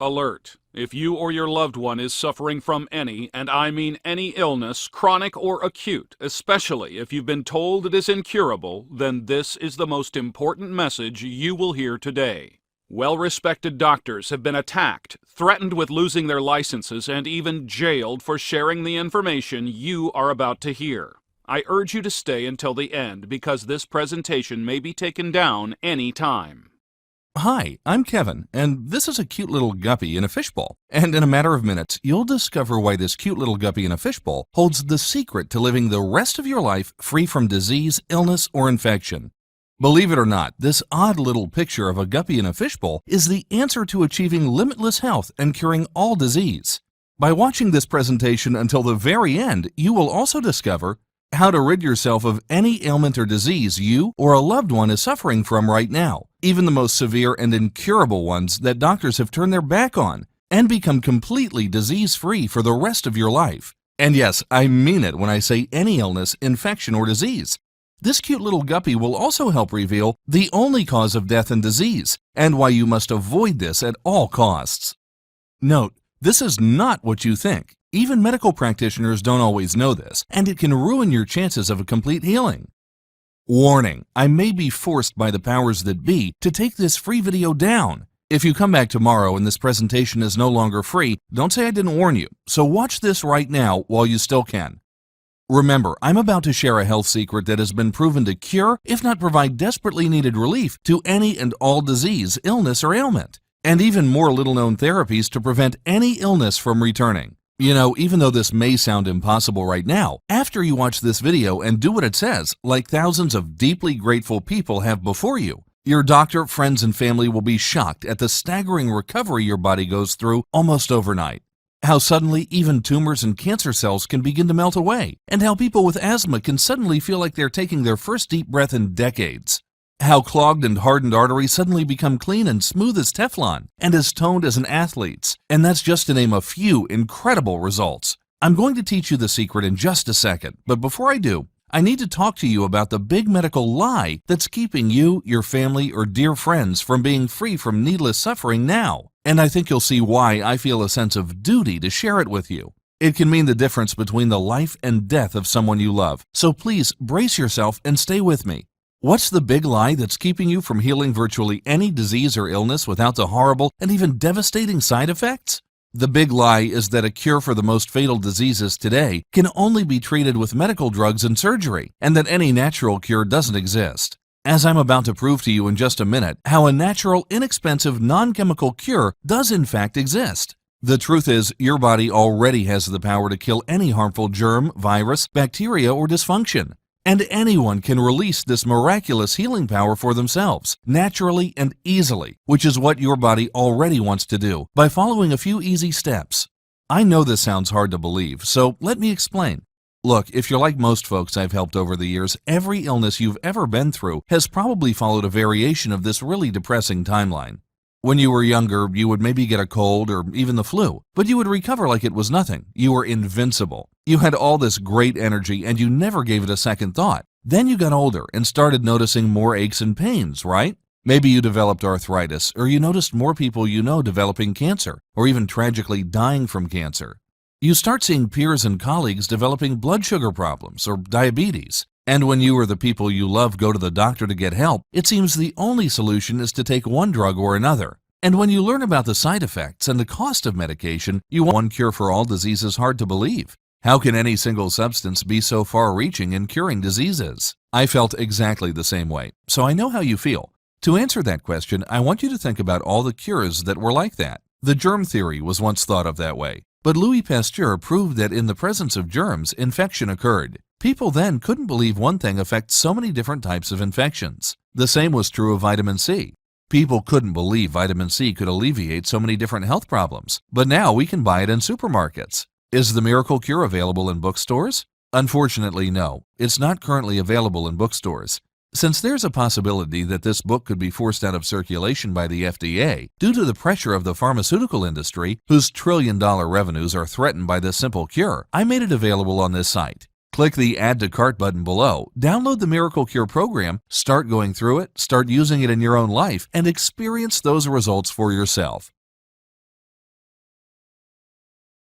Alert! If you or your loved one is suffering from any, and I mean any illness, chronic or acute, especially if you've been told it is incurable, then this is the most important message you will hear today. Well-respected doctors have been attacked, threatened with losing their licenses, and even jailed for sharing the information you are about to hear. I urge you to stay until the end because this presentation may be taken down any time. Hi, I'm Kevin, and this is a cute little guppy in a fishbowl. And in a matter of minutes, you'll discover why this cute little guppy in a fishbowl holds the secret to living the rest of your life free from disease, illness, or infection. Believe it or not, this odd little picture of a guppy in a fishbowl is the answer to achieving limitless health and curing all disease. By watching this presentation until the very end, you will also discover how to rid yourself of any ailment or disease you or a loved one is suffering from right now, even the most severe and incurable ones that doctors have turned their back on, and become completely disease-free for the rest of your life. And yes, I mean it when I say any illness, infection, or disease. This cute little guppy will also help reveal the only cause of death and disease, and why you must avoid this at all costs. Note, this is not what you think. Even medical practitioners don't always know this, and it can ruin your chances of a complete healing. Warning, I may be forced by the powers that be to take this free video down. If you come back tomorrow and this presentation is no longer free, don't say I didn't warn you, so watch this right now while you still can. Remember, I'm about to share a health secret that has been proven to cure, if not provide desperately needed relief, to any and all disease, illness, or ailment, and even more little-known therapies to prevent any illness from returning. You know, even though this may sound impossible right now, after you watch this video and do what it says, like thousands of deeply grateful people have before you, your doctor, friends, and family will be shocked at the staggering recovery your body goes through almost overnight. How suddenly even tumors and cancer cells can begin to melt away, and how people with asthma can suddenly feel like they're taking their first deep breath in decades. How clogged and hardened arteries suddenly become clean and smooth as Teflon and as toned as an athlete's. And that's just to name a few incredible results. I'm going to teach you the secret in just a second, but before I do, I need to talk to you about the big medical lie that's keeping you, your family, or dear friends from being free from needless suffering now. And I think you'll see why I feel a sense of duty to share it with you. It can mean the difference between the life and death of someone you love. So please brace yourself and stay with me. What's the big lie that's keeping you from healing virtually any disease or illness without the horrible and even devastating side effects? The big lie is that a cure for the most fatal diseases today can only be treated with medical drugs and surgery, and that any natural cure doesn't exist. As I'm about to prove to you in just a minute, how a natural, inexpensive, non-chemical cure does in fact exist. The truth is, your body already has the power to kill any harmful germ, virus, bacteria, or dysfunction. And anyone can release this miraculous healing power for themselves, naturally and easily, which is what your body already wants to do, by following a few easy steps. I know this sounds hard to believe, so let me explain. Look, if you're like most folks I've helped over the years, every illness you've ever been through has probably followed a variation of this really depressing timeline. When you were younger, you would maybe get a cold or even the flu, but you would recover like it was nothing. You were invincible. You had all this great energy and you never gave it a second thought. Then you got older and started noticing more aches and pains, right? Maybe you developed arthritis, or you noticed more people you know developing cancer, or even tragically dying from cancer. You start seeing peers and colleagues developing blood sugar problems or diabetes. And when you or the people you love go to the doctor to get help, it seems the only solution is to take one drug or another. And when you learn about the side effects and the cost of medication, you want one cure for all diseases hard to believe. How can any single substance be so far-reaching in curing diseases? I felt exactly the same way, so I know how you feel. To answer that question, I want you to think about all the cures that were like that. The germ theory was once thought of that way, but Louis Pasteur proved that in the presence of germs, infection occurred. People then couldn't believe one thing affects so many different types of infections. The same was true of vitamin C. People couldn't believe vitamin C could alleviate so many different health problems, but now we can buy it in supermarkets. Is the miracle cure available in bookstores? Unfortunately, no. It's not currently available in bookstores. Since there's a possibility that this book could be forced out of circulation by the FDA due to the pressure of the pharmaceutical industry, whose trillion-dollar revenues are threatened by this simple cure, I made it available on this site. Click the Add to Cart button below, download the Miracle Cure program, start going through it, start using it in your own life, and experience those results for yourself.